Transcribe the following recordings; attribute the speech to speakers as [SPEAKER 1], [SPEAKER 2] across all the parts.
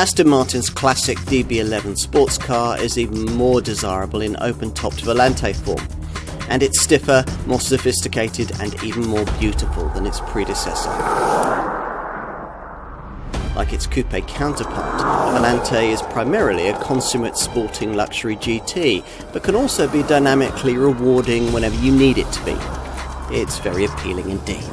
[SPEAKER 1] Aston Martin's classic DB11 sports car is even more desirable in open-topped Volante form, and it's stiffer, more sophisticated and even more beautiful than its predecessor. Like its coupe counterpart, the Volante is primarily a consummate sporting luxury GT, but can also be dynamically rewarding whenever you need it to be. It's very appealing indeed.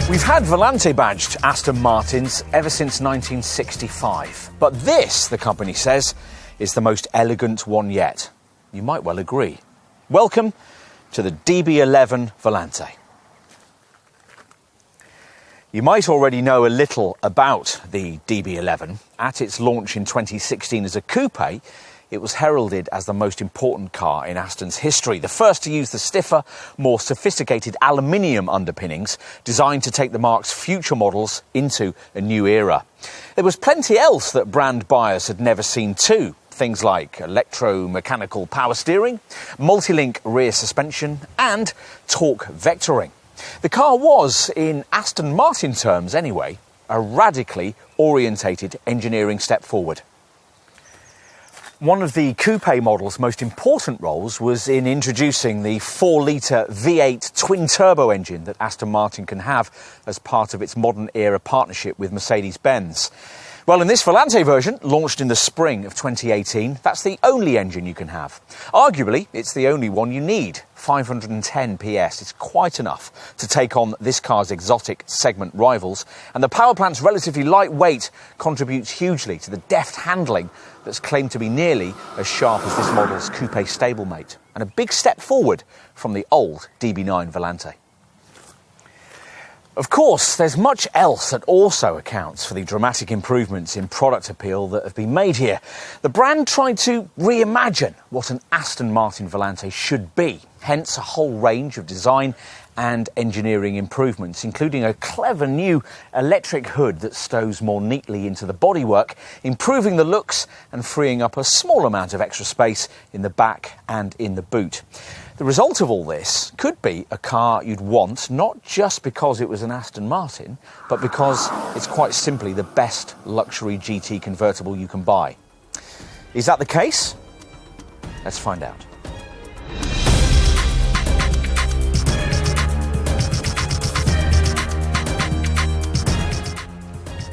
[SPEAKER 2] We've had Volante badged Aston Martins ever since 1965, but this, the company says, is the most elegant one yet. You might well agree. Welcome to the DB11 Volante. You might already know a little about the DB11. At its launch in 2016 as a coupe, it was heralded as the most important car in Aston's history, the first to use the stiffer, more sophisticated aluminium underpinnings designed to take the marque's future models into a new era. There was plenty else that brand buyers had never seen too. Things like electromechanical power steering, multi-link rear suspension and torque vectoring. The car was, in Aston Martin terms anyway, a radically orientated engineering step forward. One of the coupe model's most important roles was in introducing the 4-litre V8 twin-turbo engine that Aston Martin can have as part of its modern-era partnership with Mercedes-Benz. Well, in this Volante version, launched in the spring of 2018, that's the only engine you can have. Arguably, it's the only one you need. 510 PS is quite enough to take on this car's exotic segment rivals, and the power plant's relatively light weight contributes hugely to the deft handling that's claimed to be nearly as sharp as this model's coupe stablemate, and a big step forward from the old DB9 Volante. Of course, there's much else that also accounts for the dramatic improvements in product appeal that have been made here. The brand tried to reimagine what an Aston Martin Volante should be, hence a whole range of design and engineering improvements, including a clever new electric hood that stows more neatly into the bodywork, improving the looks and freeing up a small amount of extra space in the back and in the boot. The result of all this could be a car you'd want, not just because it was an Aston Martin, but because it's quite simply the best luxury GT convertible you can buy. Is that the case? Let's find out.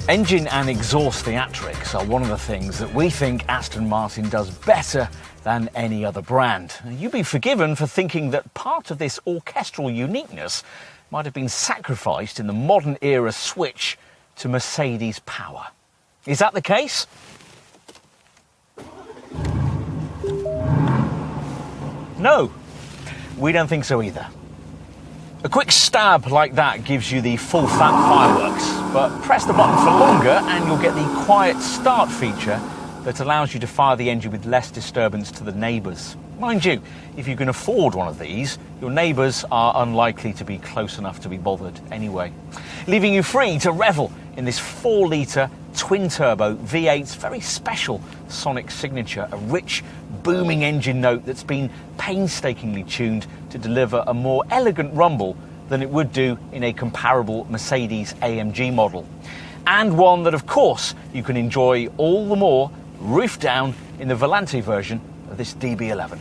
[SPEAKER 2] Engine and exhaust theatrics are one of the things that we think Aston Martin does better than any other brand. You'd be forgiven for thinking that part of this orchestral uniqueness might have been sacrificed in the modern era switch to Mercedes power. Is that the case? No, we don't think so either. A quick stab like that gives you the full fat fireworks, but press the button for longer and you'll get the quiet start feature that allows you to fire the engine with less disturbance to the neighbours. Mind you, if you can afford one of these, your neighbours are unlikely to be close enough to be bothered anyway, leaving you free to revel in this 4-litre twin-turbo V8's very special sonic signature, a rich, booming engine note that's been painstakingly tuned to deliver a more elegant rumble than it would do in a comparable Mercedes AMG model. And one that, of course, you can enjoy all the more roof down in the Volante version of this DB11.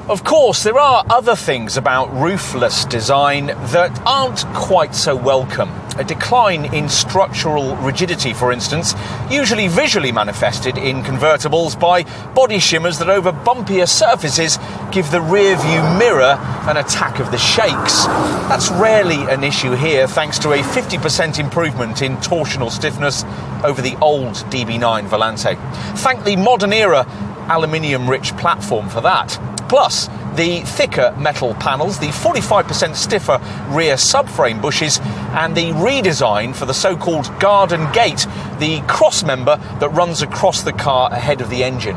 [SPEAKER 2] Of course, there are other things about roofless design that aren't quite so welcome. A decline in structural rigidity, for instance, usually visually manifested in convertibles by body shimmers that over bumpier surfaces give the rear view mirror an attack of the shakes. That's rarely an issue here, thanks to a 50% improvement in torsional stiffness over the old DB9 Volante. Thank the modern era aluminium-rich platform for that. Plus, the thicker metal panels, the 45% stiffer rear subframe bushes, and the redesign for the so-called garden gate, the cross member that runs across the car ahead of the engine.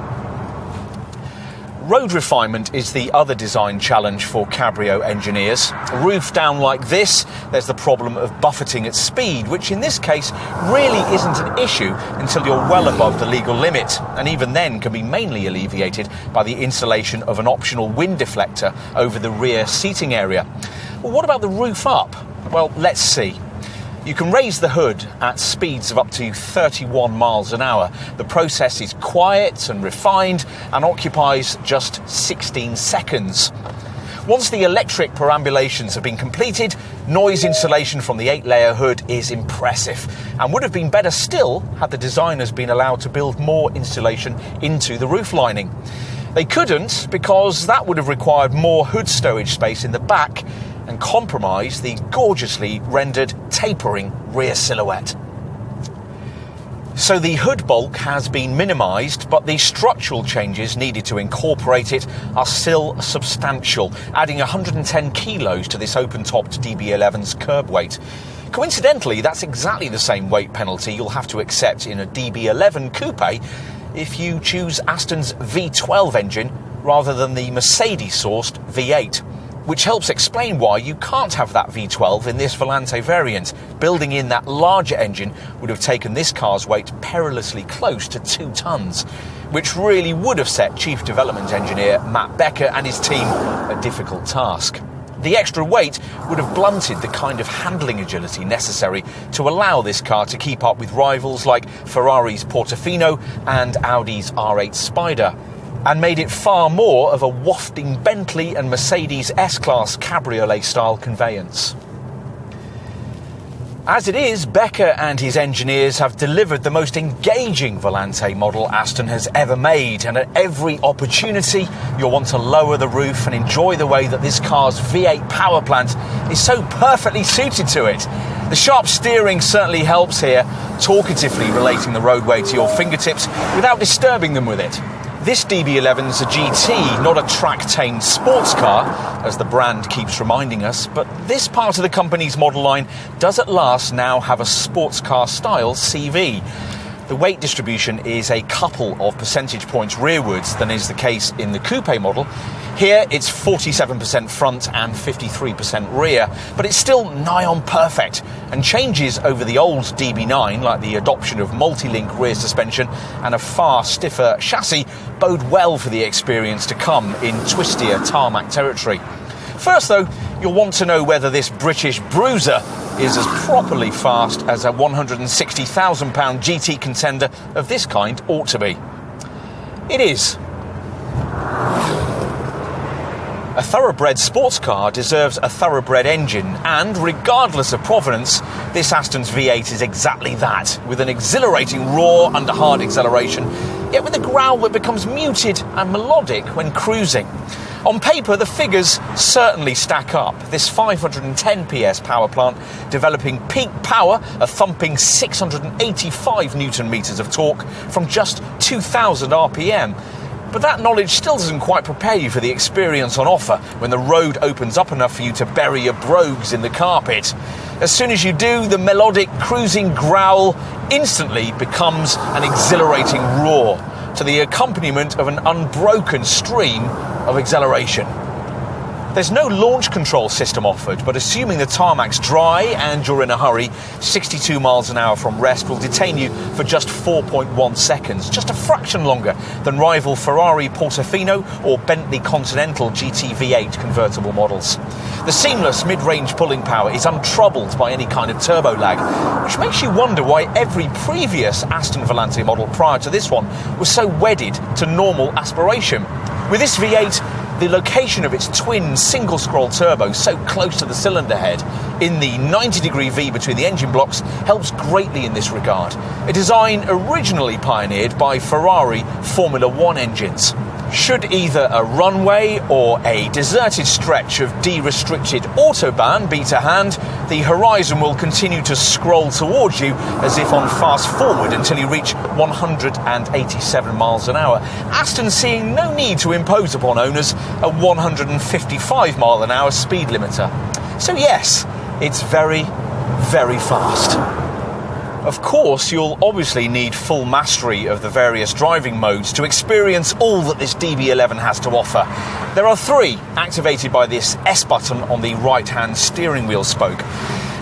[SPEAKER 2] Road refinement is the other design challenge for cabrio engineers. A roof down like this, there's the problem of buffeting at speed, which in this case really isn't an issue until you're well above the legal limit, and even then can be mainly alleviated by the installation of an optional wind deflector over the rear seating area. Well, what about the roof up? Well, let's see. You can raise the hood at speeds of up to 31 miles an hour. The process is quiet and refined and occupies just 16 seconds. Once the electric perambulations have been completed, noise insulation from the 8-layer hood is impressive and would have been better still had the designers been allowed to build more insulation into the roof lining. They couldn't because that would have required more hood stowage space in the back and compromise the gorgeously rendered tapering rear silhouette. So the hood bulk has been minimised, but the structural changes needed to incorporate it are still substantial, adding 110 kilos to this open-topped DB11's curb weight. Coincidentally, that's exactly the same weight penalty you'll have to accept in a DB11 coupe if you choose Aston's V12 engine rather than the Mercedes-sourced V8. Which helps explain why you can't have that V12 in this Volante variant. Building in that larger engine would have taken this car's weight perilously close to 2 tons, which really would have set Chief Development Engineer Matt Becker and his team a difficult task. The extra weight would have blunted the kind of handling agility necessary to allow this car to keep up with rivals like Ferrari's Portofino and Audi's R8 Spider, and made it far more of a wafting Bentley and Mercedes S-Class cabriolet-style conveyance. As it is, Becker and his engineers have delivered the most engaging Volante model Aston has ever made, and at every opportunity you'll want to lower the roof and enjoy the way that this car's V8 power plant is so perfectly suited to it. The sharp steering certainly helps here, talkatively relating the roadway to your fingertips without disturbing them with it. This DB11's a GT, not a track-tamed sports car, as the brand keeps reminding us, but this part of the company's model line does at last now have a sports car-style CV. The weight distribution is a couple of percentage points rearwards than is the case in the coupe model. Here it's 47% front and 53% rear, but it's still nigh on perfect, and changes over the old DB9, like the adoption of multi-link rear suspension and a far stiffer chassis, bode well for the experience to come in twistier tarmac territory. First though, you'll want to know whether this British bruiser is as properly fast as a £160,000 GT contender of this kind ought to be. It is. A thoroughbred sports car deserves a thoroughbred engine, and regardless of provenance, this Aston's V8 is exactly that, with an exhilarating roar under hard acceleration, yet with a growl that becomes muted and melodic when cruising. On paper, the figures certainly stack up. This 510 PS power plant developing peak power, a thumping 685 newton meters of torque from just 2,000 RPM. But that knowledge still doesn't quite prepare you for the experience on offer when the road opens up enough for you to bury your brogues in the carpet. As soon as you do, the melodic cruising growl instantly becomes an exhilarating roar, to the accompaniment of an unbroken stream of exhilaration. There's no launch control system offered, but assuming the tarmac's dry and you're in a hurry, 62 miles an hour from rest will detain you for just 4.1 seconds, just a fraction longer than rival Ferrari Portofino or Bentley Continental GT V8 convertible models. The seamless mid-range pulling power is untroubled by any kind of turbo lag, which makes you wonder why every previous Aston Volante model prior to this one was so wedded to normal aspiration. With this V8, the location of its twin single-scroll turbo so close to the cylinder head in the 90-degree V between the engine blocks helps greatly in this regard, a design originally pioneered by Ferrari Formula One engines. Should either a runway or a deserted stretch of de-restricted autobahn be to hand, the horizon will continue to scroll towards you as if on fast forward until you reach 187 miles an hour. Aston seeing no need to impose upon owners a 155 mile an hour speed limiter. So yes, it's very, very fast. Of course, you'll obviously need full mastery of the various driving modes to experience all that this DB11 has to offer. There are 3, activated by this S button on the right-hand steering wheel spoke.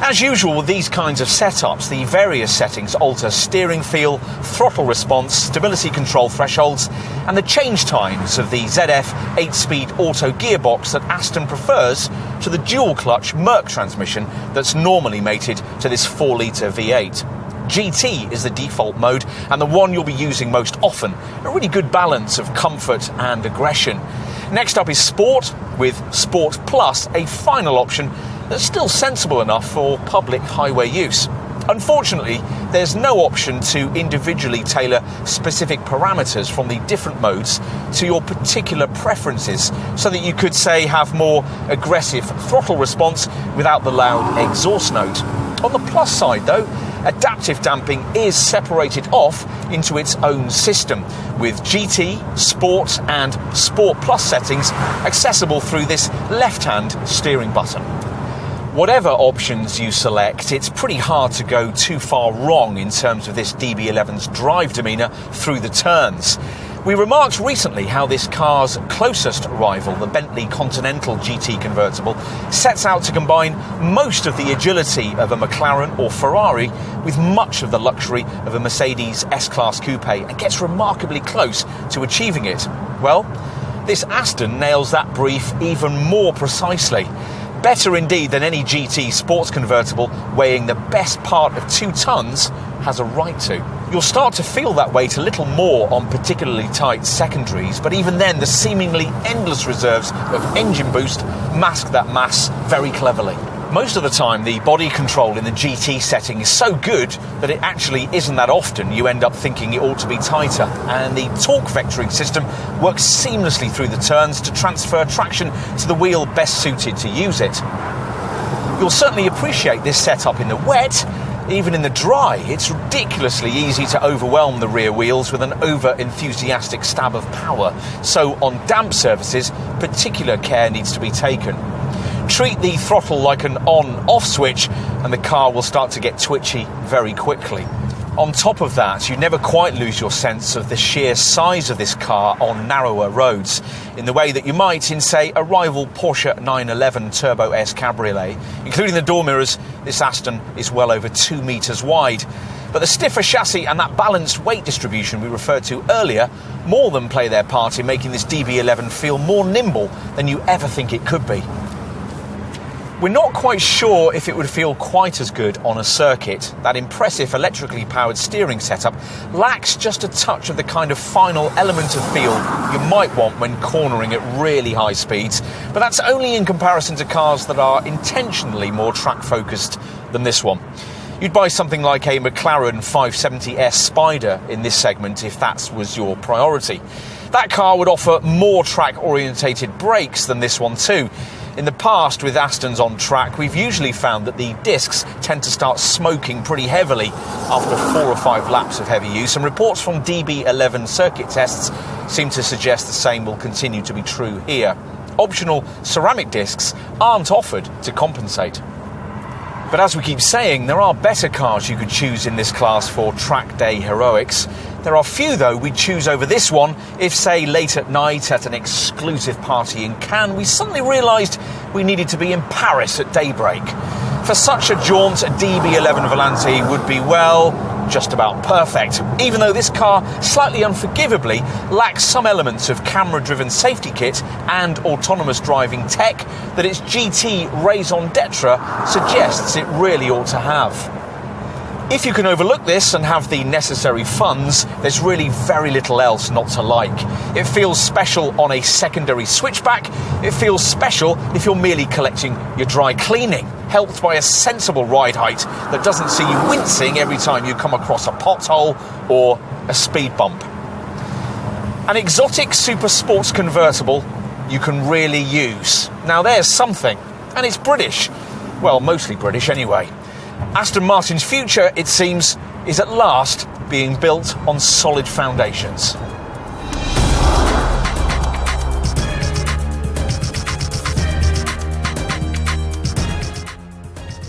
[SPEAKER 2] As usual with these kinds of setups, the various settings alter steering feel, throttle response, stability control thresholds, and the change times of the ZF 8-speed auto gearbox that Aston prefers to the dual-clutch Merc transmission that's normally mated to this 4-litre V8. GT is the default mode and the one you'll be using most often, a really good balance of comfort and aggression. Next up is Sport, with Sport Plus, a final option that's still sensible enough for public highway use. Unfortunately, there's no option to individually tailor specific parameters from the different modes to your particular preferences, so that you could, say, have more aggressive throttle response without the loud exhaust note. On the plus side, though, adaptive damping is separated off into its own system, with GT, Sport and Sport Plus settings accessible through this left-hand steering button. Whatever options you select, it's pretty hard to go too far wrong in terms of this DB11's drive demeanour through the turns. We remarked recently how this car's closest rival, the Bentley Continental GT convertible, sets out to combine most of the agility of a McLaren or Ferrari with much of the luxury of a Mercedes S-Class coupe, and gets remarkably close to achieving it. Well, this Aston nails that brief even more precisely. Better indeed than any GT sports convertible weighing the best part of 2 tonnes has a right to. You'll start to feel that weight a little more on particularly tight secondaries, but even then the seemingly endless reserves of engine boost mask that mass very cleverly. Most of the time the body control in the GT setting is so good that it actually isn't that often you end up thinking it ought to be tighter, and the torque vectoring system works seamlessly through the turns to transfer traction to the wheel best suited to use it. You'll certainly appreciate this setup in the wet. Even in the dry, it's ridiculously easy to overwhelm the rear wheels with an over-enthusiastic stab of power, so on damp surfaces, particular care needs to be taken. Treat the throttle like an on-off switch and the car will start to get twitchy very quickly. On top of that, you never quite lose your sense of the sheer size of this car on narrower roads, in the way that you might in, say, a rival Porsche 911 Turbo S Cabriolet. Including the door mirrors, this Aston is well over 2 metres wide. But the stiffer chassis and that balanced weight distribution we referred to earlier more than play their part in making this DB11 feel more nimble than you ever think it could be. We're not quite sure if it would feel quite as good on a circuit. That impressive electrically powered steering setup lacks just a touch of the kind of final element of feel you might want when cornering at really high speeds, but that's only in comparison to cars that are intentionally more track-focused than this one. You'd buy something like a McLaren 570S Spider in this segment if that was your priority. That car would offer more track-orientated brakes than this one too. In the past, with Astons on track, we've usually found that the discs tend to start smoking pretty heavily after 4 or 5 laps of heavy use, and reports from DB11 circuit tests seem to suggest the same will continue to be true here. Optional ceramic discs aren't offered to compensate. But as we keep saying, there are better cars you could choose in this class for track day heroics. There are few, though, we'd choose over this one if, say, late at night at an exclusive party in Cannes, we suddenly realised we needed to be in Paris at daybreak. For such a jaunt, a DB11 Volante would be, well, just about perfect, even though this car slightly unforgivably lacks some elements of camera-driven safety kit and autonomous driving tech that its GT raison d'etre suggests it really ought to have. If you can overlook this and have the necessary funds, there's really very little else not to like. It feels special on a secondary switchback. It feels special if you're merely collecting your dry cleaning, helped by a sensible ride height that doesn't see you wincing every time you come across a pothole or a speed bump. An exotic super sports convertible you can really use. Now there's something, and it's British. Well, mostly British anyway. Aston Martin's future, it seems, is at last being built on solid foundations.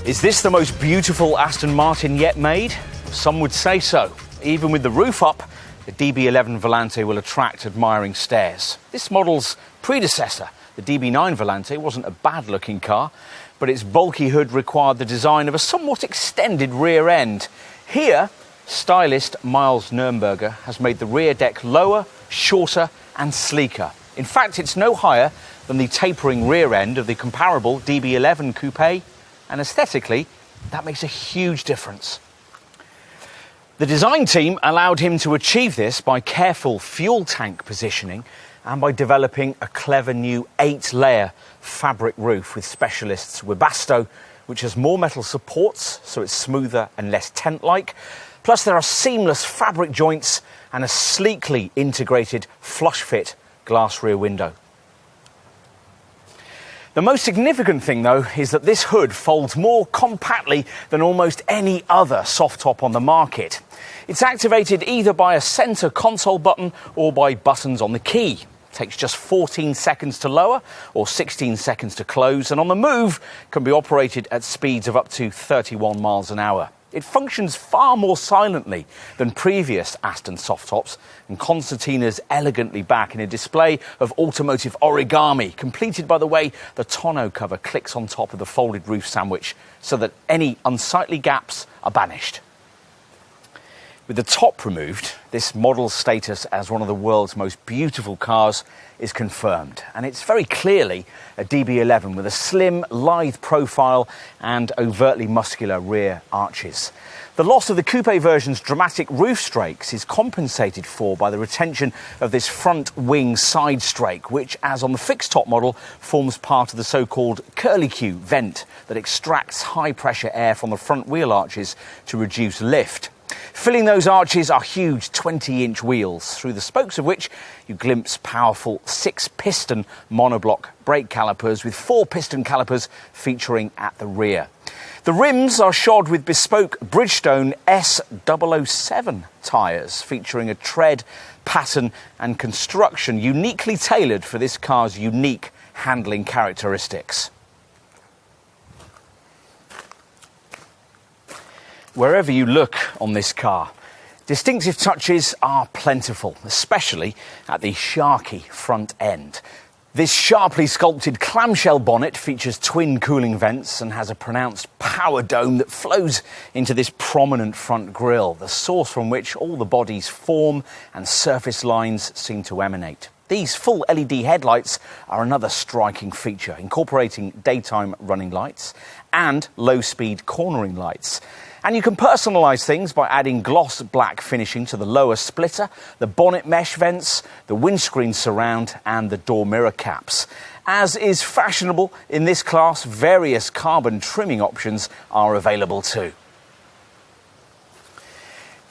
[SPEAKER 2] Is this the most beautiful Aston Martin yet made? some would say so. Even with the roof up, the DB11 Volante will attract admiring stares. This model's predecessor, the DB9 Volante, wasn't a bad-looking car, but its bulky hood required the design of a somewhat extended rear end. Here, stylist Miles Nürnberger has made the rear deck lower, shorter and sleeker. In fact, it's no higher than the tapering rear end of the comparable DB11 Coupe, and aesthetically, that makes a huge difference. The design team allowed him to achieve this by careful fuel tank positioning and by developing a clever new 8-layer fabric roof with specialists Webasto, which has more metal supports, so it's smoother and less tent-like. Plus, there are seamless fabric joints and a sleekly integrated flush-fit glass rear window. The most significant thing, though, is that this hood folds more compactly than almost any other soft top on the market. It's activated either by a centre console button or by buttons on the key. It takes just 14 seconds to lower or 16 seconds to close, and on the move can be operated at speeds of up to 31 miles an hour. It functions far more silently than previous Aston soft tops, and concertina's elegantly back in a display of automotive origami, completed by the way the tonneau cover clicks on top of the folded roof sandwich so that any unsightly gaps are banished. With the top removed, this model's status as one of the world's most beautiful cars is confirmed, and it's very clearly a DB11 with a slim, lithe profile and overtly muscular rear arches. The loss of the coupe version's dramatic roof strakes is compensated for by the retention of this front wing side strake, which, as on the fixed top model, forms part of the so-called curlicue vent that extracts high-pressure air from the front wheel arches to reduce lift. Filling those arches are huge 20-inch wheels, through the spokes of which you glimpse powerful 6-piston monoblock brake calipers with 4-piston calipers featuring at the rear. The rims are shod with bespoke Bridgestone S007 tyres, featuring a tread, pattern and construction uniquely tailored for this car's unique handling characteristics. Wherever you look on this car, distinctive touches are plentiful, especially at the sharky front end. This sharply sculpted clamshell bonnet features twin cooling vents and has a pronounced power dome that flows into this prominent front grille, the source from which all the body's form and surface lines seem to emanate. These full LED headlights are another striking feature, incorporating daytime running lights and low-speed cornering lights. And you can personalise things by adding gloss black finishing to the lower splitter, the bonnet mesh vents, the windscreen surround and the door mirror caps. As is fashionable in this class, various carbon trimming options are available too.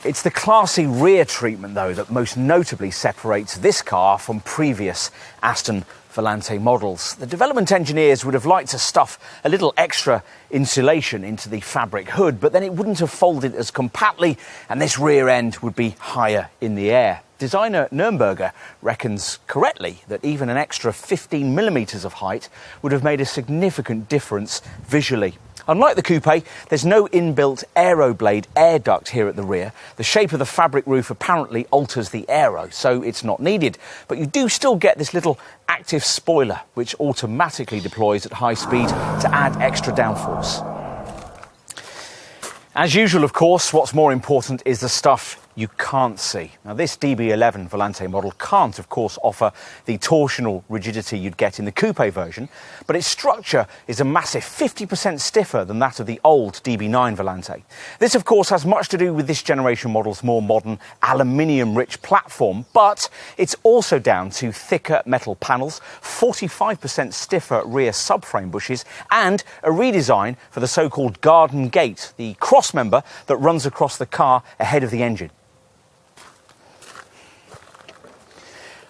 [SPEAKER 2] It's the classy rear treatment, though, that most notably separates this car from previous Aston Volante models. The development engineers would have liked to stuff a little extra insulation into the fabric hood, but then it wouldn't have folded as compactly, and this rear end would be higher in the air. Designer Nürnberger reckons correctly that even an extra 15 millimetres of height would have made a significant difference visually. Unlike the coupe, there's no inbuilt aeroblade air duct here at the rear. The shape of the fabric roof apparently alters the aero, so it's not needed. But you do still get this little active spoiler, which automatically deploys at high speed to add extra downforce. As usual, of course, what's more important is the stuff you can't see. Now, this DB11 Volante model can't, of course, offer the torsional rigidity you'd get in the coupe version, but its structure is a massive 50% stiffer than that of the old DB9 Volante. This, of course, has much to do with this generation model's more modern aluminium-rich platform, but it's also down to thicker metal panels, 45% stiffer rear subframe bushes, and a redesign for the so-called garden gate, the crossmember that runs across the car ahead of the engine.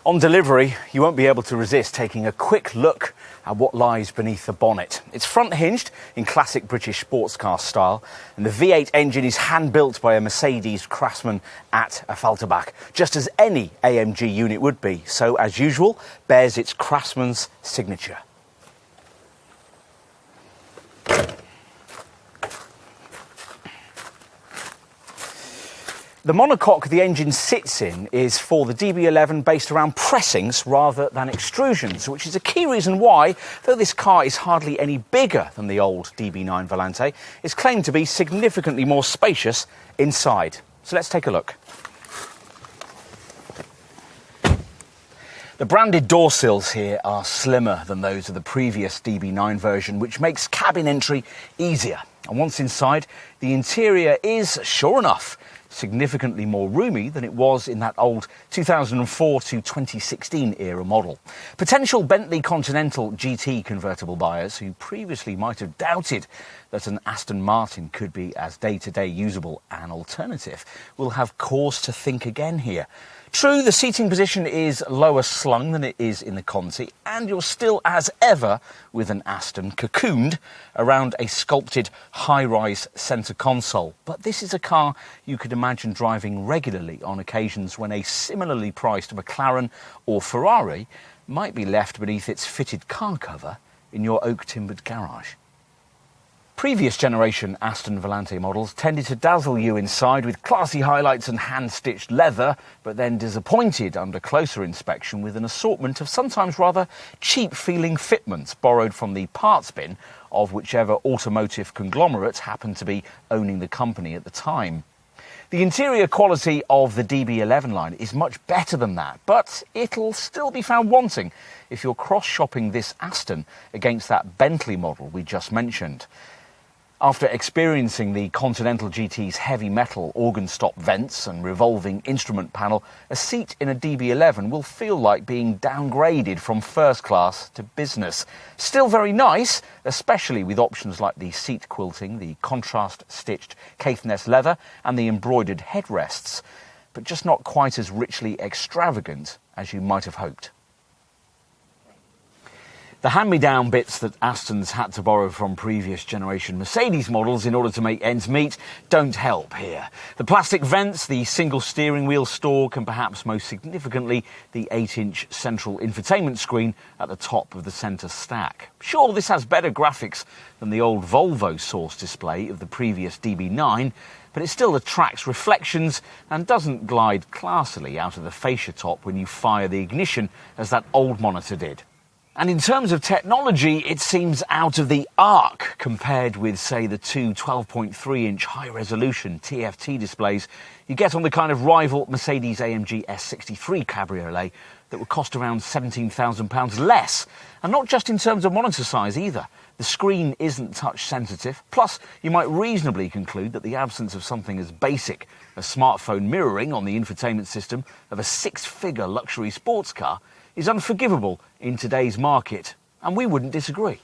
[SPEAKER 2] On delivery, you won't be able to resist taking a quick look at what lies beneath the bonnet. It's front-hinged in classic British sports car style, and the V8 engine is hand-built by a Mercedes craftsman at Affalterbach, just as any AMG unit would be, so, as usual, bears its craftsman's signature. The monocoque the engine sits in is for the DB11 based around pressings rather than extrusions, which is a key reason why, though this car is hardly any bigger than the old DB9 Volante, it's claimed to be significantly more spacious inside. So let's take a look. The branded door sills here are slimmer than those of the previous DB9 version, which makes cabin entry easier. And once inside, the interior is, sure enough, significantly more roomy than it was in that old 2004 to 2016 era model. Potential Bentley Continental GT convertible buyers who previously might have doubted that an Aston Martin could be as day-to-day usable an alternative will have cause to think again here. True, the seating position is lower slung than it is in the Conti, and you're still, as ever, with an Aston cocooned around a sculpted high-rise centre console. But this is a car you could imagine driving regularly on occasions when a similarly priced McLaren or Ferrari might be left beneath its fitted car cover in your oak-timbered garage. Previous generation Aston Volante models tended to dazzle you inside with classy highlights and hand-stitched leather, but then disappointed under closer inspection with an assortment of sometimes rather cheap-feeling fitments borrowed from the parts bin of whichever automotive conglomerate happened to be owning the company at the time. The interior quality of the DB11 line is much better than that, but it'll still be found wanting if you're cross-shopping this Aston against that Bentley model we just mentioned. After experiencing the Continental GT's heavy metal organ stop vents and revolving instrument panel, a seat in a DB11 will feel like being downgraded from first class to business. Still very nice, especially with options like the seat quilting, the contrast-stitched Caithness leather and the embroidered headrests, but just not quite as richly extravagant as you might have hoped. The hand-me-down bits that Astons had to borrow from previous generation Mercedes models in order to make ends meet don't help here. The plastic vents, the single steering wheel stalk, and perhaps most significantly, the 8-inch central infotainment screen at the top of the centre stack. Sure, this has better graphics than the old Volvo source display of the previous DB9, but it still attracts reflections and doesn't glide classily out of the fascia top when you fire the ignition as that old monitor did. And in terms of technology, it seems out of the arc compared with, say, the two 12.3-inch high-resolution TFT displays you get on the kind of rival Mercedes-AMG S63 cabriolet that would cost around £17,000 less. And not just in terms of monitor size either. The screen isn't touch-sensitive. Plus, you might reasonably conclude that the absence of something as basic as smartphone mirroring on the infotainment system of a six-figure luxury sports car is unforgivable in today's market, and we wouldn't disagree.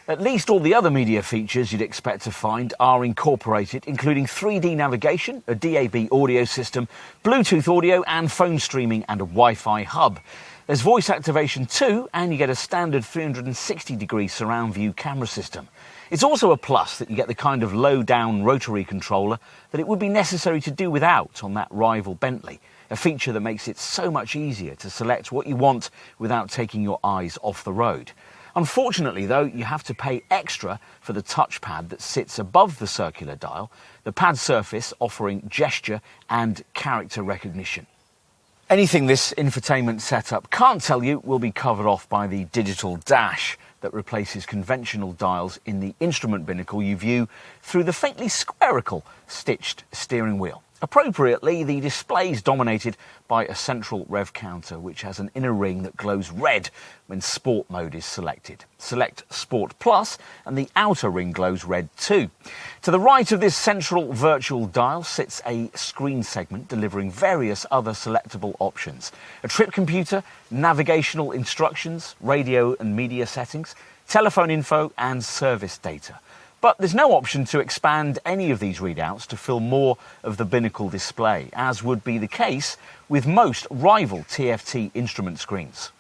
[SPEAKER 2] At least all the other media features you'd expect to find are incorporated, including 3D navigation, a DAB audio system, Bluetooth audio and phone streaming, and a Wi-Fi hub. There's voice activation too, and you get a standard 360-degree surround view camera system. It's also a plus that you get the kind of low-down rotary controller that it would be necessary to do without on that rival Bentley, a feature that makes it so much easier to select what you want without taking your eyes off the road. Unfortunately, though, you have to pay extra for the touchpad that sits above the circular dial, the pad surface offering gesture and character recognition. Anything this infotainment setup can't tell you will be covered off by the digital dash that replaces conventional dials in the instrument binnacle you view through the faintly spherical stitched steering wheel. Appropriately, the display is dominated by a central rev counter, which has an inner ring that glows red when Sport mode is selected. Select Sport Plus, and the outer ring glows red too. To the right of this central virtual dial sits a screen segment delivering various other selectable options. A trip computer, navigational instructions, radio and media settings, telephone info and service data. But there's no option to expand any of these readouts to fill more of the binnacle display, as would be the case with most rival TFT instrument screens.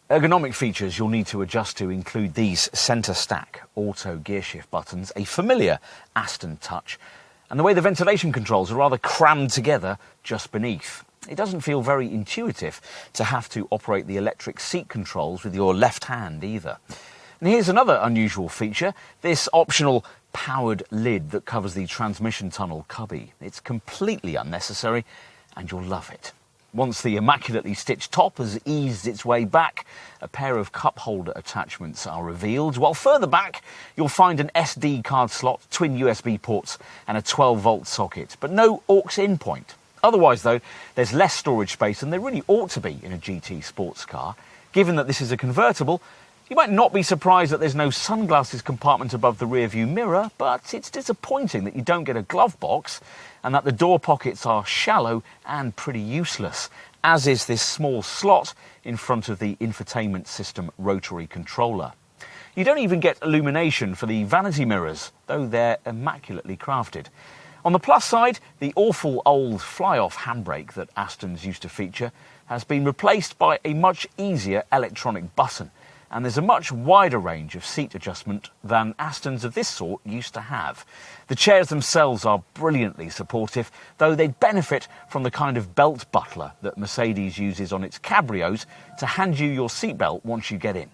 [SPEAKER 2] Ergonomic features you'll need to adjust to include these centre stack auto gear shift buttons, a familiar Aston touch, and the way the ventilation controls are rather crammed together just beneath. It doesn't feel very intuitive to have to operate the electric seat controls with your left hand either. And here's another unusual feature, this optional powered lid that covers the transmission tunnel cubby. It's completely unnecessary, and you'll love it. Once the immaculately stitched top has eased its way back, a pair of cup holder attachments are revealed, while further back you'll find an SD card slot, twin USB ports and a 12-volt socket, but no aux-in point. Otherwise though, there's less storage space than there really ought to be in a GT sports car. Given that this is a convertible, you might not be surprised that there's no sunglasses compartment above the rear view mirror, but it's disappointing that you don't get a glove box and that the door pockets are shallow and pretty useless, as is this small slot in front of the infotainment system rotary controller. You don't even get illumination for the vanity mirrors, though they're immaculately crafted. On the plus side, the awful old fly-off handbrake that Aston's used to feature has been replaced by a much easier electronic button, and there's a much wider range of seat adjustment than Astons of this sort used to have. The chairs themselves are brilliantly supportive, though they'd benefit from the kind of belt butler that Mercedes uses on its cabrios to hand you your seatbelt once you get in.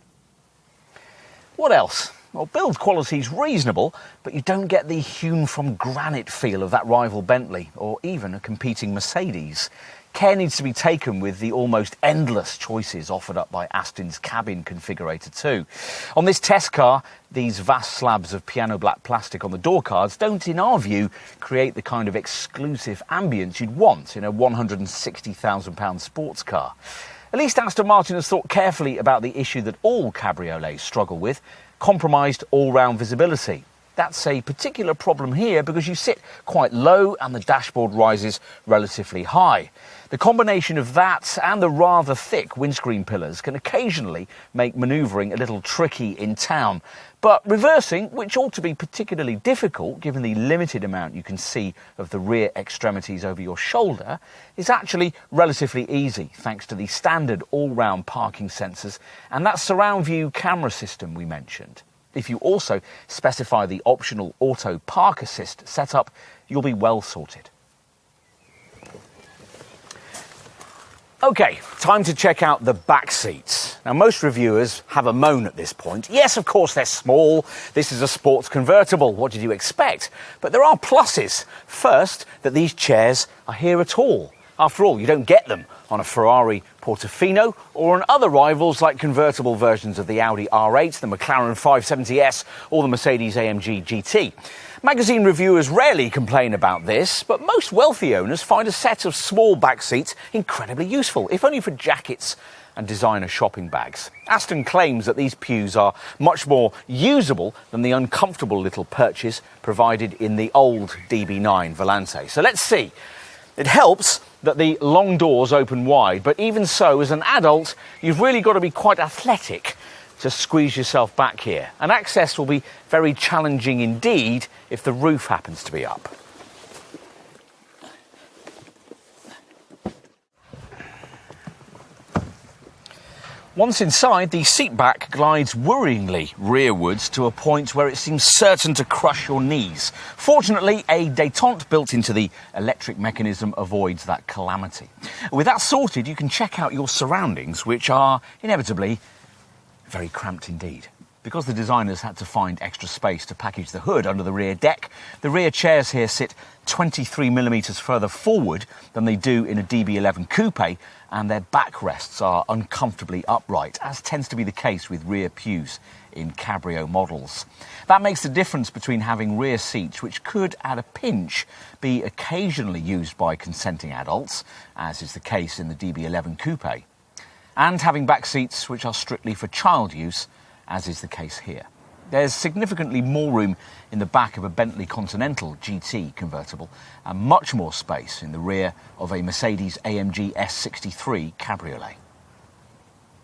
[SPEAKER 2] What else? Well, build quality's reasonable, but you don't get the hewn from granite feel of that rival Bentley, or even a competing Mercedes. Care needs to be taken with the almost endless choices offered up by Aston's cabin configurator too. On this test car, these vast slabs of piano black plastic on the door cards don't, in our view, create the kind of exclusive ambience you'd want in a £160,000 sports car. At least Aston Martin has thought carefully about the issue that all cabriolets struggle with, compromised all-round visibility. That's a particular problem here because you sit quite low and the dashboard rises relatively high. The combination of that and the rather thick windscreen pillars can occasionally make manoeuvring a little tricky in town. But reversing, which ought to be particularly difficult given the limited amount you can see of the rear extremities over your shoulder, is actually relatively easy thanks to the standard all-round parking sensors and that surround view camera system we mentioned. If you also specify the optional auto park assist setup, you'll be well sorted. OK, time to check out the back seats. Now, most reviewers have a moan at this point. Yes, of course, they're small. This is a sports convertible. What did you expect? But there are pluses. First, that these chairs are here at all. After all, you don't get them on a Ferrari Portofino or on other rivals like convertible versions of the Audi R8, the McLaren 570S or the Mercedes-AMG GT. Magazine reviewers rarely complain about this, but most wealthy owners find a set of small back seats incredibly useful, if only for jackets and designer shopping bags. Aston claims that these pews are much more usable than the uncomfortable little perches provided in the old DB9 Volante. So let's see. It helps that the long doors open wide, but even so, as an adult, you've really got to be quite athletic to squeeze yourself back here. And access will be very challenging indeed if the roof happens to be up. Once inside, the seat back glides worryingly rearwards to a point where it seems certain to crush your knees. Fortunately, a détente built into the electric mechanism avoids that calamity. With that sorted, you can check out your surroundings, which are inevitably very cramped indeed. Because the designers had to find extra space to package the hood under the rear deck, the rear chairs here sit 23mm further forward than they do in a DB11 coupe, and their backrests are uncomfortably upright, as tends to be the case with rear pews in cabrio models. That makes the difference between having rear seats which could, at a pinch, be occasionally used by consenting adults, as is the case in the DB11 coupe, and having back seats which are strictly for child use, as is the case here. There's significantly more room in the back of a Bentley Continental GT convertible and much more space in the rear of a Mercedes-AMG S63 cabriolet.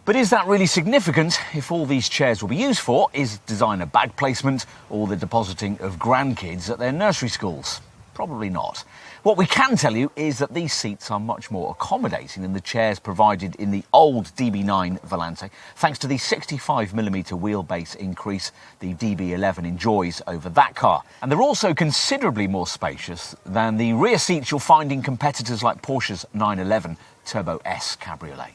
[SPEAKER 2] But is that really significant if all these chairs will be used for is designer bag placement or the depositing of grandkids at their nursery schools? Probably not. What we can tell you is that these seats are much more accommodating than the chairs provided in the old DB9 Volante, thanks to the 65mm wheelbase increase the DB11 enjoys over that car. And they're also considerably more spacious than the rear seats you'll find in competitors like Porsche's 911 Turbo S Cabriolet.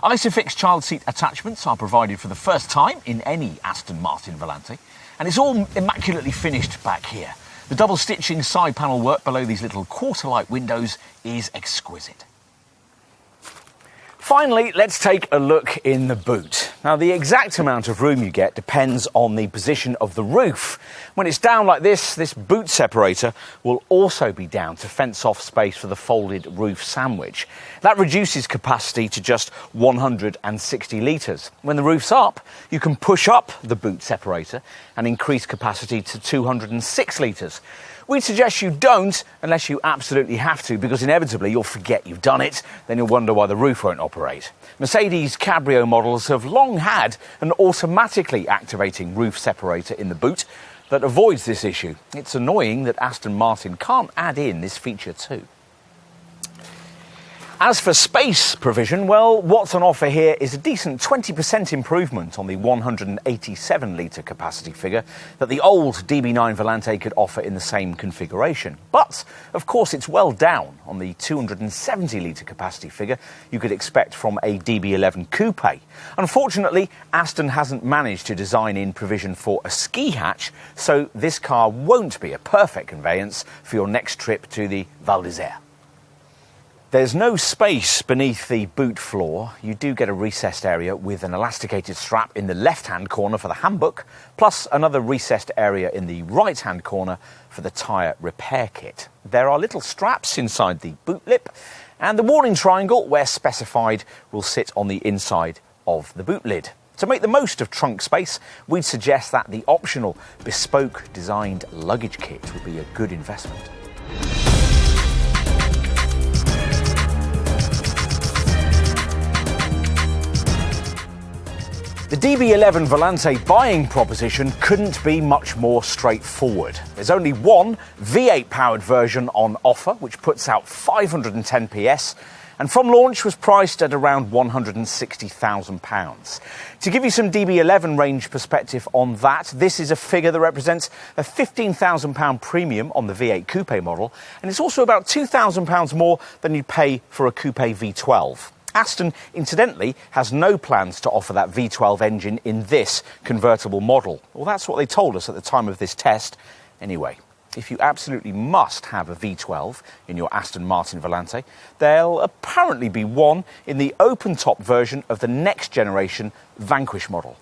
[SPEAKER 2] Isofix child seat attachments are provided for the first time in any Aston Martin Volante, and it's all immaculately finished back here. The double stitching side panel work below these little quarter-light windows is exquisite. Finally, let's take a look in the boot. Now, the exact amount of room you get depends on the position of the roof. When it's down like this boot separator will also be down to fence off space for the folded roof sandwich. That reduces capacity to just 160 litres. When the roof's up, you can push up the boot separator and increase capacity to 206 litres. We'd suggest you don't unless you absolutely have to, because inevitably you'll forget you've done it, then you'll wonder why the roof won't operate. Mercedes cabrio models have long had an automatically activating roof separator in the boot that avoids this issue. It's annoying that Aston Martin can't add in this feature too. As for space provision, well, what's on offer here is a decent 20% improvement on the 187-litre capacity figure that the old DB9 Volante could offer in the same configuration. But, of course, it's well down on the 270-litre capacity figure you could expect from a DB11 coupe. Unfortunately, Aston hasn't managed to design in provision for a ski hatch, so this car won't be a perfect conveyance for your next trip to the Val d'Isère. There's no space beneath the boot floor. You do get a recessed area with an elasticated strap in the left-hand corner for the handbook, plus another recessed area in the right-hand corner for the tyre repair kit. There are little straps inside the boot lip, and the warning triangle, where specified, will sit on the inside of the boot lid. To make the most of trunk space, we'd suggest that the optional bespoke designed luggage kit would be a good investment. The DB11 Volante buying proposition couldn't be much more straightforward. There's only one V8-powered version on offer, which puts out 510 PS, and from launch was priced at around £160,000. To give you some DB11 range perspective on that, this is a figure that represents a £15,000 premium on the V8 coupe model, and it's also about £2,000 more than you'd pay for a coupe V12. Aston, incidentally, has no plans to offer that V12 engine in this convertible model. Well, that's what they told us at the time of this test. Anyway, if you absolutely must have a V12 in your Aston Martin Volante, there'll apparently be one in the open-top version of the next generation Vanquish model.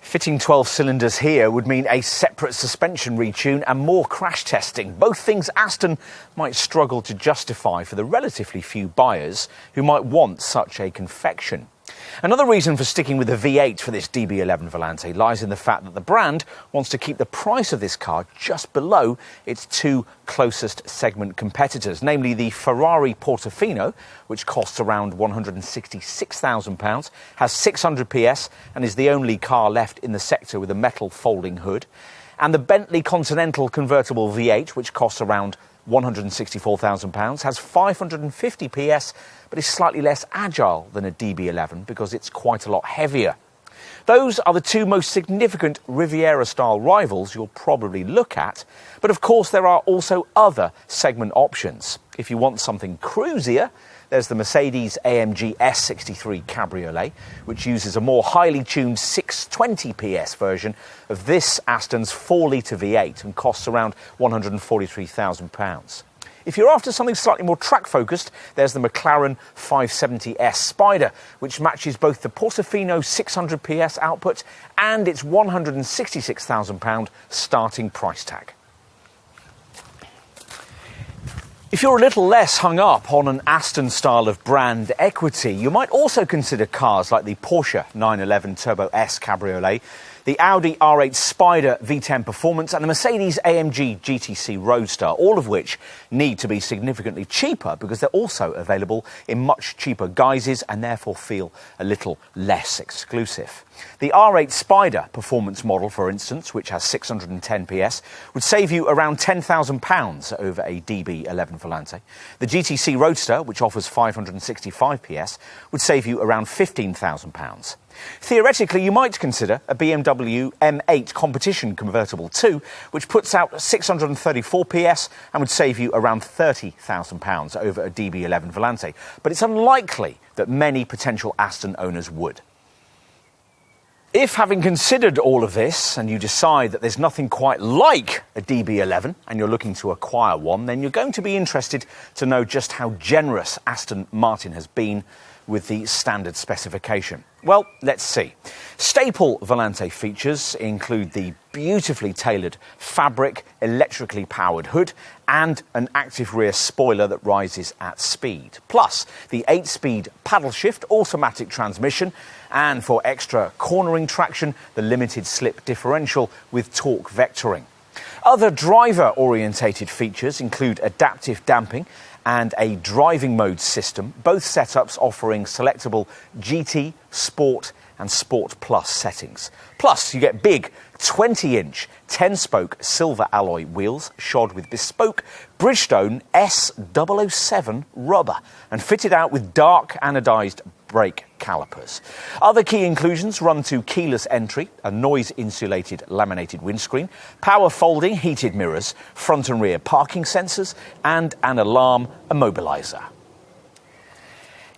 [SPEAKER 2] Fitting 12 cylinders here would mean a separate suspension retune and more crash testing, both things Aston might struggle to justify for the relatively few buyers who might want such a confection. Another reason for sticking with the V8 for this DB11 Volante lies in the fact that the brand wants to keep the price of this car just below its two closest segment competitors, namely the Ferrari Portofino, which costs around £166,000, has 600 PS and is the only car left in the sector with a metal folding hood, and the Bentley Continental convertible V8, which costs around £164,000, has 550 PS, but is slightly less agile than a DB11 because it's quite a lot heavier. Those are the two most significant Riviera-style rivals you'll probably look at, but of course there are also other segment options. If you want something cruisier, there's the Mercedes-AMG S63 Cabriolet, which uses a more highly tuned 620 PS version of this Aston's 4-litre V8 and costs around £143,000. If you're after something slightly more track-focused, there's the McLaren 570S Spider, which matches both the Portofino 600 PS output and its £166,000 starting price tag. If you're a little less hung up on an Aston style of brand equity, you might also consider cars like the Porsche 911 Turbo S Cabriolet, the Audi R8 Spider V10 Performance and the Mercedes-AMG GTC Roadster, all of which need to be significantly cheaper because they're also available in much cheaper guises and therefore feel a little less exclusive. The R8 Spider Performance model, for instance, which has 610 PS, would save you around £10,000 over a DB11 Volante. The GTC Roadster, which offers 565 PS, would save you around £15,000. Theoretically, you might consider a BMW M8 competition convertible too, which puts out 634 PS and would save you around £30,000 over a DB11 Volante, but it's unlikely that many potential Aston owners would. If, having considered all of this, and you decide that there's nothing quite like a DB11 and you're looking to acquire one, then you're going to be interested to know just how generous Aston Martin has been with the standard specification. Well, let's see. Staple Volante features include the beautifully tailored fabric, electrically powered hood and an active rear spoiler that rises at speed. Plus, the 8-speed paddle shift automatic transmission, and for extra cornering traction, the limited slip differential with torque vectoring. Other driver-orientated features include adaptive damping and a driving mode system, both setups offering selectable GT, Sport and Sport Plus settings. Plus, you get big 20-inch 10-spoke silver alloy wheels shod with bespoke Bridgestone S007 rubber and fitted out with dark anodized brake calipers. Other key inclusions run to keyless entry, a noise-insulated laminated windscreen, power folding heated mirrors, front and rear parking sensors, and an alarm immobiliser.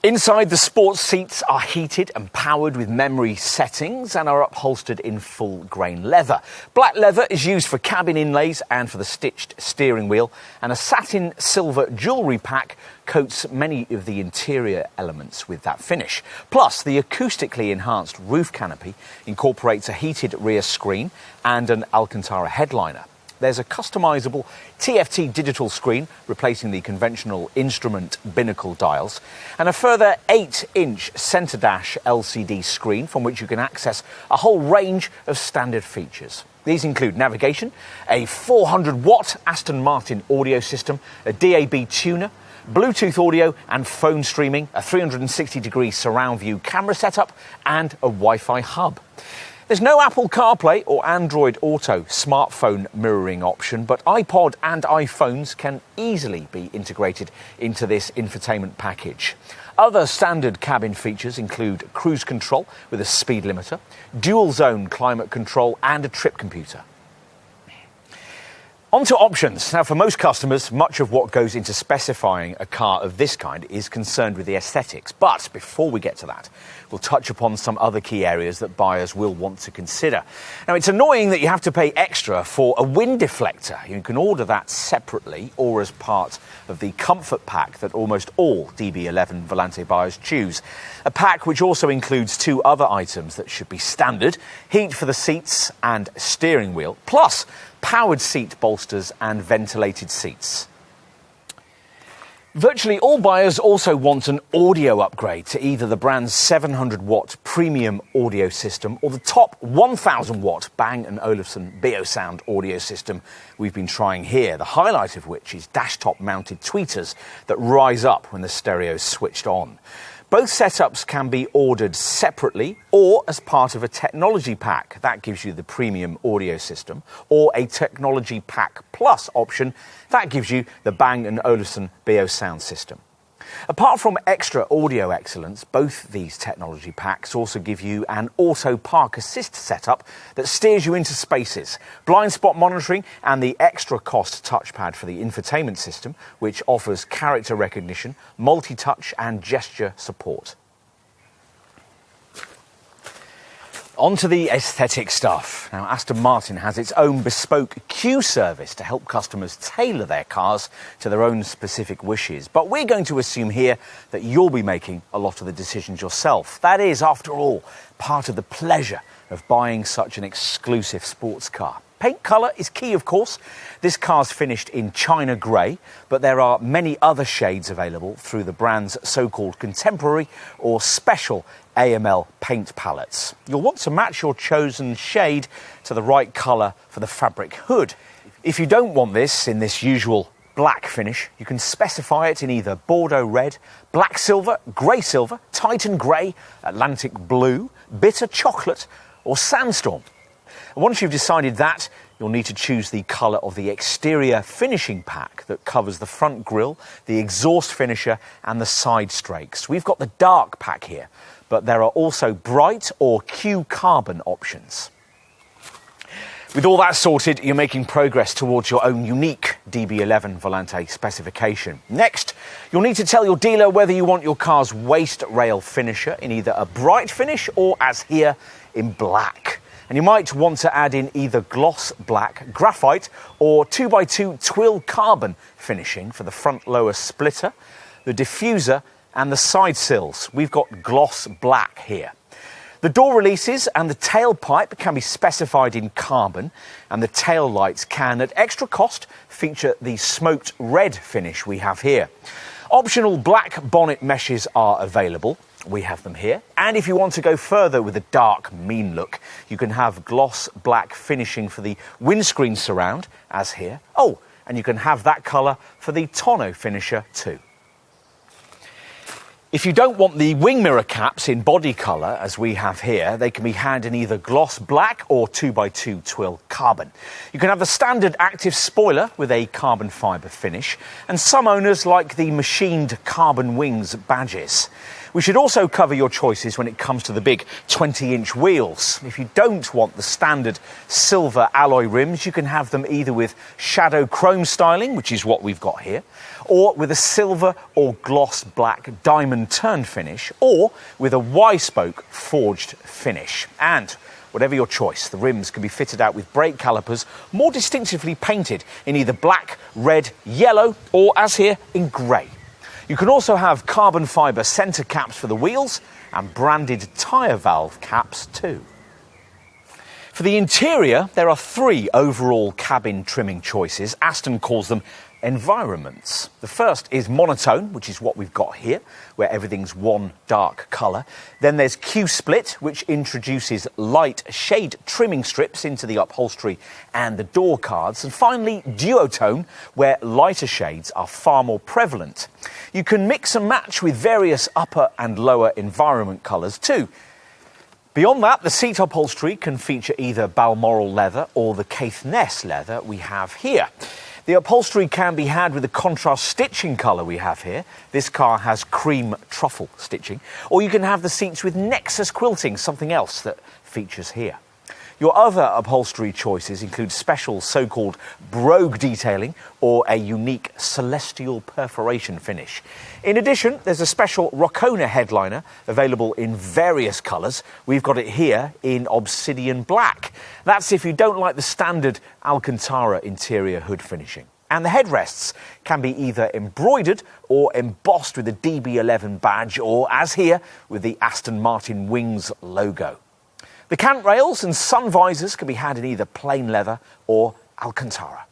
[SPEAKER 2] Inside, the sports seats are heated and powered with memory settings and are upholstered in full-grain leather. Black leather is used for cabin inlays and for the stitched steering wheel, and a satin silver jewellery pack coats many of the interior elements with that finish. Plus, the acoustically enhanced roof canopy incorporates a heated rear screen and an Alcantara headliner. There's a customisable TFT digital screen replacing the conventional instrument binnacle dials, and a further 8-inch centre dash LCD screen from which you can access a whole range of standard features. These include navigation, a 400-watt Aston Martin audio system, a DAB tuner, Bluetooth audio and phone streaming, a 360-degree surround view camera setup, and a Wi-Fi hub. There's no Apple CarPlay or Android Auto smartphone mirroring option, but iPod and iPhones can easily be integrated into this infotainment package. Other standard cabin features include cruise control with a speed limiter, dual-zone climate control and a trip computer. On to options. Now, for most customers, much of what goes into specifying a car of this kind is concerned with the aesthetics. But before we get to that, we'll touch upon some other key areas that buyers will want to consider. Now, it's annoying that you have to pay extra for a wind deflector. You can order that separately or as part of the comfort pack that almost all DB11 Volante buyers choose. A pack which also includes two other items that should be standard: heat for the seats and steering wheel, plus powered seat bolsters and ventilated seats. Virtually all buyers also want an audio upgrade to either the brand's 700-watt premium audio system or the top 1,000-watt Bang & Olufsen Beosound audio system we've been trying here, the highlight of which is dash-top-mounted tweeters that rise up when the stereo is switched on. Both setups can be ordered separately or as part of a technology pack. That gives you the premium audio system, or a technology pack plus option. That gives you the Bang & Olufsen Beosound system. Apart from extra audio excellence, both these technology packs also give you an auto park assist setup that steers you into spaces, blind spot monitoring, and the extra cost touchpad for the infotainment system, which offers character recognition, multi-touch and gesture support. On to the aesthetic stuff. Now, Aston Martin has its own bespoke queue service to help customers tailor their cars to their own specific wishes. But we're going to assume here that you'll be making a lot of the decisions yourself. That is, after all, part of the pleasure of buying such an exclusive sports car. Paint colour is key, of course. This car's finished in China grey, but there are many other shades available through the brand's so-called contemporary or special AML paint palettes. You'll want to match your chosen shade to the right colour for the fabric hood. If you don't want this in this usual black finish, you can specify it in either Bordeaux red, black silver, grey silver, Titan grey, Atlantic blue, bitter chocolate or sandstorm. And once you've decided that, you'll need to choose the colour of the exterior finishing pack that covers the front grille, the exhaust finisher and the side strakes. We've got the dark pack here, but there are also bright or Q carbon options. With all that sorted, you're making progress towards your own unique DB11 Volante specification. Next, you'll need to tell your dealer whether you want your car's waist rail finisher in either a bright finish or, as here, in black. And you might want to add in either gloss black, graphite or 2x2 twill carbon finishing for the front lower splitter, the diffuser and the side sills. We've got gloss black here. The door releases and the tailpipe can be specified in carbon, and the tail lights can, at extra cost, feature the smoked red finish we have here. Optional black bonnet meshes are available. We have them here. And if you want to go further with a dark, mean look, you can have gloss black finishing for the windscreen surround, as here. Oh, and you can have that colour for the tonneau finisher too. If you don't want the wing mirror caps in body colour, as we have here, they can be had in either gloss black or 2x2 twill carbon. You can have the standard active spoiler with a carbon fibre finish, and some owners like the machined carbon wings badges. We should also cover your choices when it comes to the big 20-inch wheels. If you don't want the standard silver alloy rims, you can have them either with shadow chrome styling, which is what we've got here, or with a silver or gloss black diamond turn finish, or with a Y-spoke forged finish. And whatever your choice, the rims can be fitted out with brake calipers more distinctively painted in either black, red, yellow, or, as here, in grey. You can also have carbon fibre centre caps for the wheels and branded tyre valve caps too. For the interior, there are 3 overall cabin trimming choices. Aston calls them environments. The first is monotone, which is what we've got here, where everything's one dark colour. Then there's Q-split, which introduces light shade trimming strips into the upholstery and the door cards. And finally, duotone, where lighter shades are far more prevalent. You can mix and match with various upper and lower environment colours too. Beyond that, the seat upholstery can feature either Balmoral leather or the Caithness leather we have here. The upholstery can be had with the contrast stitching colour we have here. This car has cream truffle stitching. Or you can have the seats with Nexus quilting, something else that features here. Your other upholstery choices include special so-called brogue detailing or a unique celestial perforation finish. In addition, there's a special Rocona headliner available in various colours. We've got it here in obsidian black. That's if you don't like the standard Alcantara interior hood finishing. And the headrests can be either embroidered or embossed with the DB11 badge, or, as here, with the Aston Martin wings logo. The cant rails and sun visors can be had in either plain leather or Alcantara.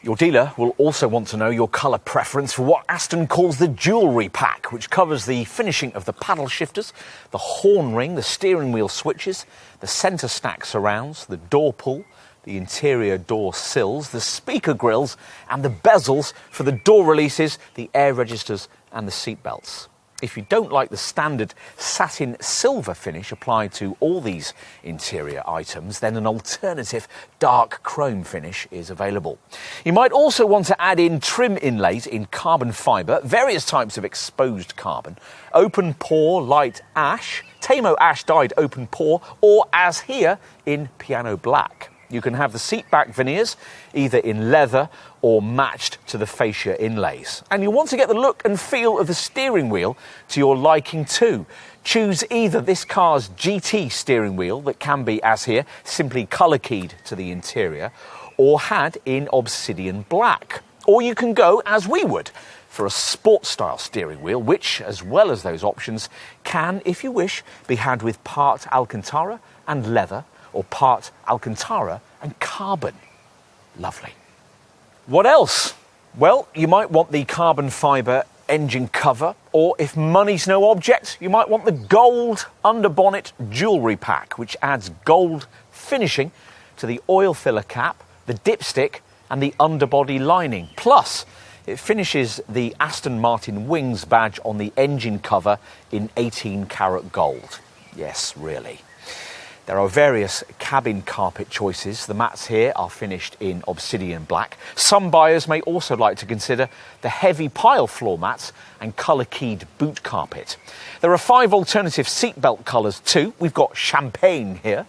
[SPEAKER 2] Your dealer will also want to know your colour preference for what Aston calls the jewellery pack, which covers the finishing of the paddle shifters, the horn ring, the steering wheel switches, the centre stack surrounds, the door pull, the interior door sills, the speaker grills and the bezels for the door releases, the air registers and the seat belts. If you don't like the standard satin silver finish applied to all these interior items, then an alternative dark chrome finish is available. You might also want to add in trim inlays in carbon fibre, various types of exposed carbon, open pore light ash, Tamo ash dyed open pore, or, as here, in piano black. You can have the seat back veneers either in leather or matched to the fascia inlays. And you'll want to get the look and feel of the steering wheel to your liking too. Choose either this car's GT steering wheel that can be, as here, simply colour keyed to the interior, or had in obsidian black. Or you can go, as we would, for a sport style steering wheel, which, as well as those options, can, if you wish, be had with part Alcantara and leather, or part Alcantara and carbon. Lovely. What else? Well, you might want the carbon fibre engine cover, or if money's no object, you might want the gold underbonnet jewellery pack, which adds gold finishing to the oil filler cap, the dipstick and the underbody lining. Plus, it finishes the Aston Martin wings badge on the engine cover in 18 karat gold. Yes, really. There are various cabin carpet choices. The mats here are finished in obsidian black. Some buyers may also like to consider the heavy pile floor mats and colour-keyed boot carpet. There are 5 alternative seatbelt colours too. We've got champagne here.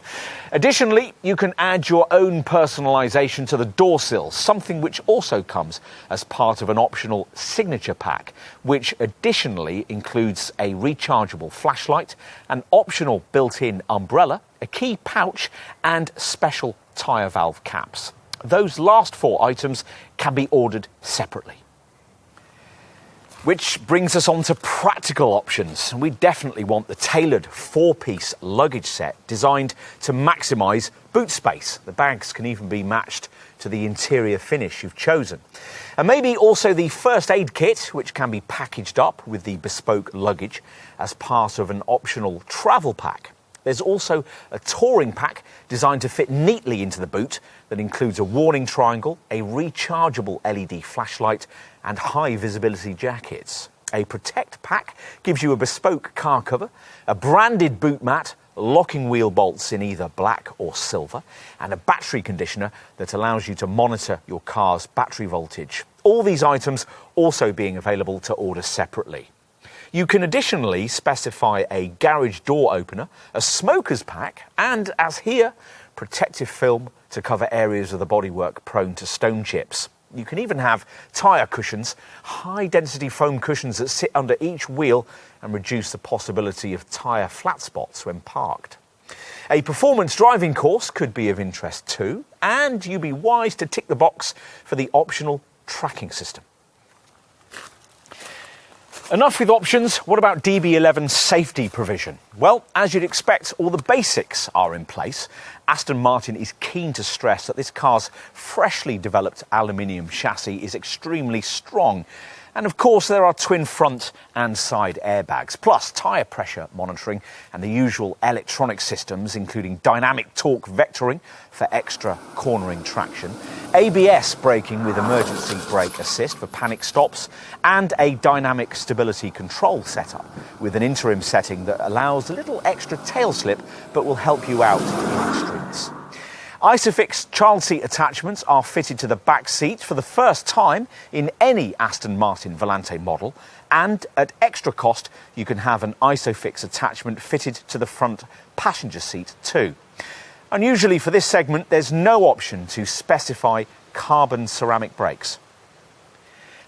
[SPEAKER 2] Additionally, you can add your own personalisation to the door sills, something which also comes as part of an optional signature pack, which additionally includes a rechargeable flashlight, an optional built-in umbrella, a key pouch and special tyre valve caps. Those last 4 items can be ordered separately. Which brings us on to practical options. We definitely want the tailored 4-piece luggage set designed to maximise boot space. The bags can even be matched to the interior finish you've chosen. And maybe also the first aid kit, which can be packaged up with the bespoke luggage as part of an optional travel pack. There's also a touring pack designed to fit neatly into the boot that includes a warning triangle, a rechargeable LED flashlight and high visibility jackets. A protect pack gives you a bespoke car cover, a branded boot mat, locking wheel bolts in either black or silver, and a battery conditioner that allows you to monitor your car's battery voltage. All these items also being available to order separately. You can additionally specify a garage door opener, a smoker's pack, and, as here, protective film to cover areas of the bodywork prone to stone chips. You can even have tyre cushions, high-density foam cushions that sit under each wheel and reduce the possibility of tyre flat spots when parked. A performance driving course could be of interest too, and you'd be wise to tick the box for the optional tracking system. Enough with options. What about DB11 safety provision? Well, as you'd expect, all the basics are in place. Aston Martin is keen to stress that this car's freshly developed aluminium chassis is extremely strong. And of course, there are twin front and side airbags, plus tyre pressure monitoring and the usual electronic systems, including dynamic torque vectoring for extra cornering traction, ABS braking with emergency brake assist for panic stops, and a dynamic stability control setup with an interim setting that allows a little extra tail slip but will help you out in extremes. Isofix child seat attachments are fitted to the back seat for the first time in any Aston Martin Volante model, and at extra cost you can have an Isofix attachment fitted to the front passenger seat too. Unusually for this segment, there's no option to specify carbon ceramic brakes.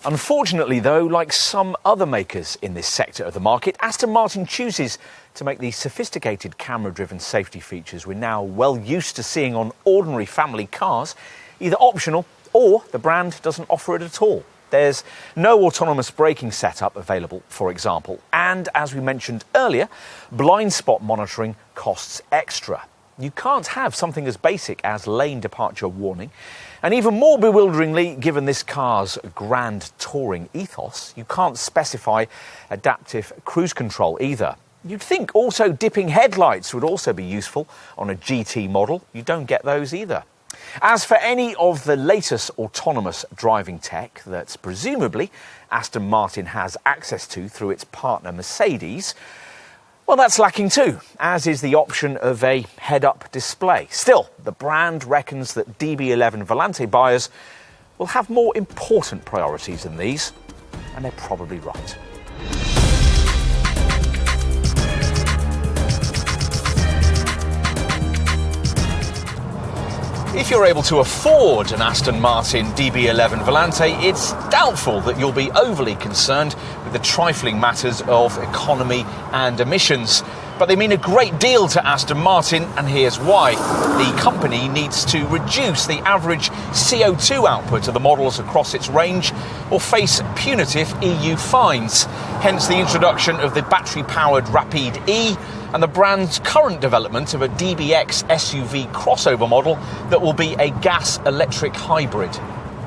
[SPEAKER 2] Unfortunately though, like some other makers in this sector of the market, Aston Martin chooses to make the sophisticated camera-driven safety features we're now well used to seeing on ordinary family cars either optional or the brand doesn't offer it at all. There's no autonomous braking setup available, for example, and as we mentioned earlier, blind spot monitoring costs extra. You can't have something as basic as lane departure warning, and even more bewilderingly, given this car's grand touring ethos, you can't specify adaptive cruise control either. You'd think also dipping headlights would also be useful on a GT model. You don't get those either. As for any of the latest autonomous driving tech that presumably Aston Martin has access to through its partner Mercedes, well, that's lacking too, as is the option of a head-up display. Still, the brand reckons that DB11 Volante buyers will have more important priorities than these, and they're probably right. If you're able to afford an Aston Martin DB11 Volante, it's doubtful that you'll be overly concerned with the trifling matters of economy and emissions. But they mean a great deal to Aston Martin, and here's why. The company needs to reduce the average CO2 output of the models across its range or face punitive EU fines. Hence the introduction of the battery-powered Rapide E and the brand's current development of a DBX SUV crossover model that will be a gas-electric hybrid.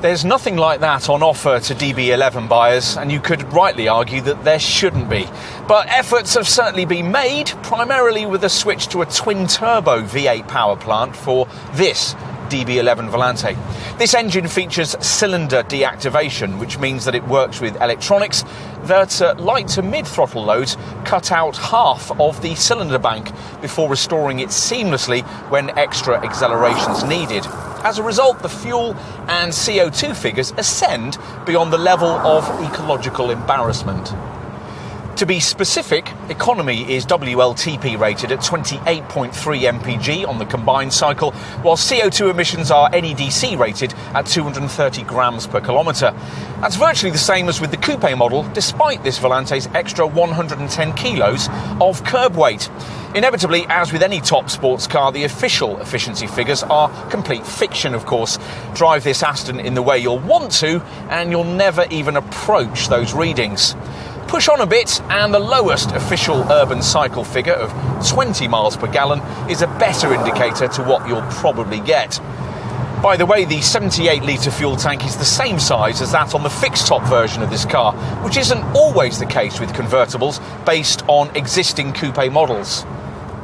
[SPEAKER 2] There's nothing like that on offer to DB11 buyers, and you could rightly argue that there shouldn't be. But efforts have certainly been made, primarily with a switch to a twin-turbo V8 power plant for this DB11 Volante. This engine features cylinder deactivation, which means that it works with electronics that at light to mid-throttle loads cut out half of the cylinder bank before restoring it seamlessly when extra acceleration's needed. As a result, the fuel and CO2 figures ascend beyond the level of ecological embarrassment. To be specific, economy is WLTP rated at 28.3 mpg on the combined cycle, while CO2 emissions are NEDC rated at 230 grams per kilometre. That's virtually the same as with the coupe model, despite this Volante's extra 110 kilos of curb weight. Inevitably, as with any top sports car, the official efficiency figures are complete fiction, of course. Drive this Aston in the way you'll want to, and you'll never even approach those readings. Push on a bit and the lowest official urban cycle figure of 20 miles per gallon is a better indicator to what you'll probably get. By the way, the 78-litre fuel tank is the same size as that on the fixed-top version of this car, which isn't always the case with convertibles based on existing coupe models.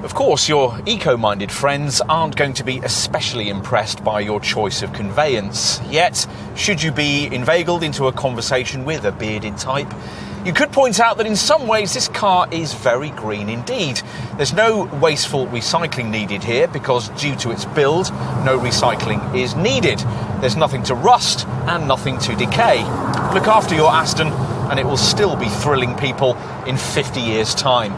[SPEAKER 2] Of course, your eco-minded friends aren't going to be especially impressed by your choice of conveyance. Yet, should you be inveigled into a conversation with a bearded type, you could point out that in some ways this car is very green indeed. There's no wasteful recycling needed here because due to its build, no recycling is needed. There's nothing to rust and nothing to decay. Look after your Aston and it will still be thrilling people in 50 years' time.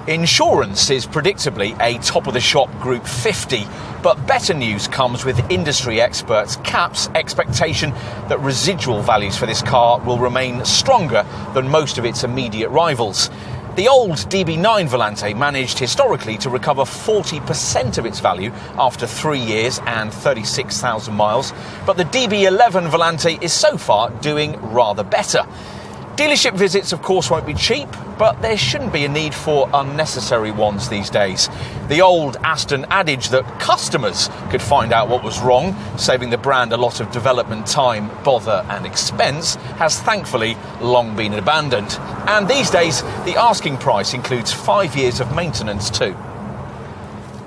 [SPEAKER 2] Insurance is predictably a top-of-the-shop Group 50, but better news comes with industry experts CAP's expectation that residual values for this car will remain stronger than most of its immediate rivals. The old DB9 Volante managed historically to recover 40% of its value after 3 years and 36,000 miles, but the DB11 Volante is so far doing rather better. Dealership visits, of course, won't be cheap, but there shouldn't be a need for unnecessary ones these days. The old Aston adage that customers could find out what was wrong, saving the brand a lot of development time, bother and expense, has thankfully long been abandoned. And these days, the asking price includes 5 years of maintenance too.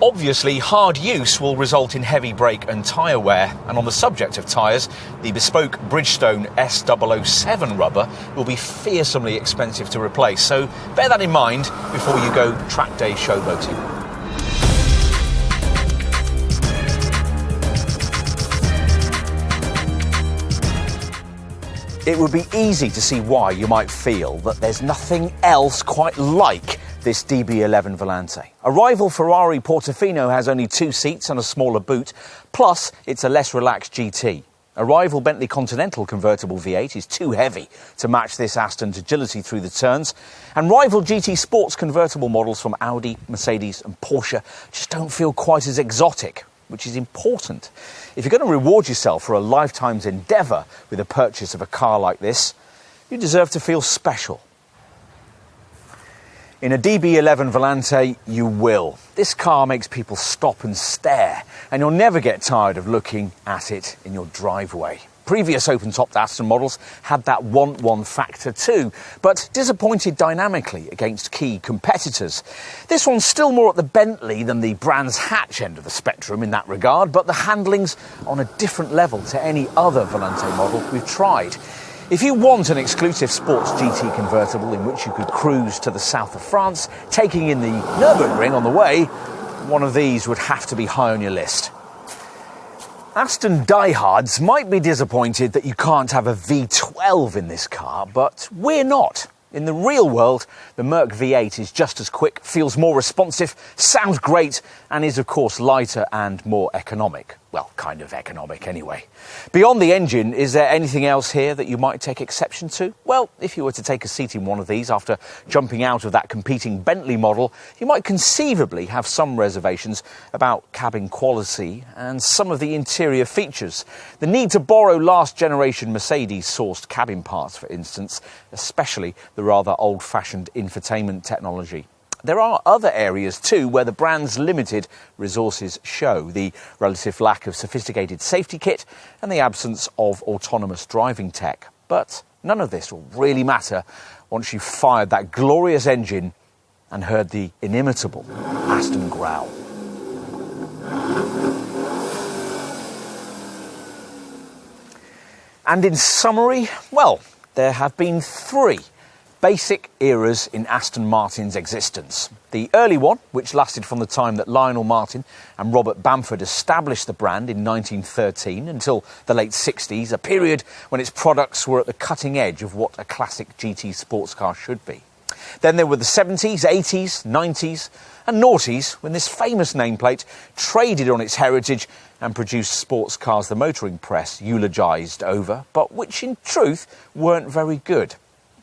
[SPEAKER 2] Obviously, hard use will result in heavy brake and tyre wear, and on the subject of tyres, the bespoke Bridgestone S007 rubber will be fearsomely expensive to replace, so bear that in mind before you go track day showboating. It would be easy to see why you might feel that there's nothing else quite like this DB11 Volante. A rival Ferrari Portofino has only 2 seats and a smaller boot, plus it's a less relaxed GT. A rival Bentley Continental convertible V8 is too heavy to match this Aston's agility through the turns, and rival GT Sports convertible models from Audi, Mercedes and Porsche just don't feel quite as exotic, which is important. If you're going to reward yourself for a lifetime's endeavour with the purchase of a car like this, you deserve to feel special. In a DB11 Volante, you will. This car makes people stop and stare, and you'll never get tired of looking at it in your driveway. Previous open-topped Aston models had that want-one factor too, but disappointed dynamically against key competitors. This one's still more at the Bentley than the Brands Hatch end of the spectrum in that regard, but the handling's on a different level to any other Volante model we've tried. If you want an exclusive sports GT convertible in which you could cruise to the south of France, taking in the Nürburgring on the way, one of these would have to be high on your list. Aston diehards might be disappointed that you can't have a V12 in this car, but we're not. In the real world, the Merc V8 is just as quick, feels more responsive, sounds great, and is of course lighter and more economic. Well, kind of economic anyway. Beyond the engine, is there anything else here that you might take exception to? Well, if you were to take a seat in one of these after jumping out of that competing Bentley model, you might conceivably have some reservations about cabin quality and some of the interior features. The need to borrow last-generation Mercedes-sourced cabin parts, for instance, especially the rather old-fashioned infotainment technology. There are other areas too where the brand's limited resources show, the relative lack of sophisticated safety kit and the absence of autonomous driving tech. But none of this will really matter once you've fired that glorious engine and heard the inimitable Aston growl. And in summary, well, there have been three basic eras in Aston Martin's existence. The early one, which lasted from the time that Lionel Martin and Robert Bamford established the brand in 1913 until the late 60s, a period when its products were at the cutting edge of what a classic GT sports car should be. Then there were the 70s, 80s, 90s and noughties, when this famous nameplate traded on its heritage and produced sports cars the motoring press eulogised over, but which in truth weren't very good.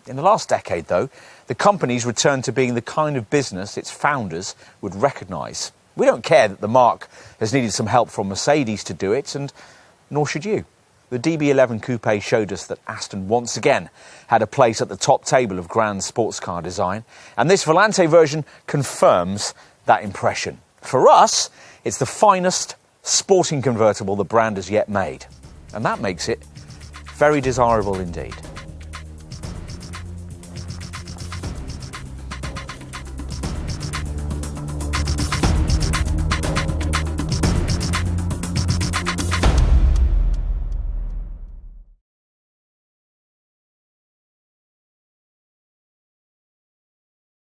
[SPEAKER 2] In the last decade, though, the company's returned to being the kind of business its founders would recognise. We don't care that the marque has needed some help from Mercedes to do it, and nor should you. The DB11 Coupe showed us that Aston once again had a place at the top table of grand sports car design, and this Volante version confirms that impression. For us, it's the finest sporting convertible the brand has yet made, and that makes it very desirable indeed.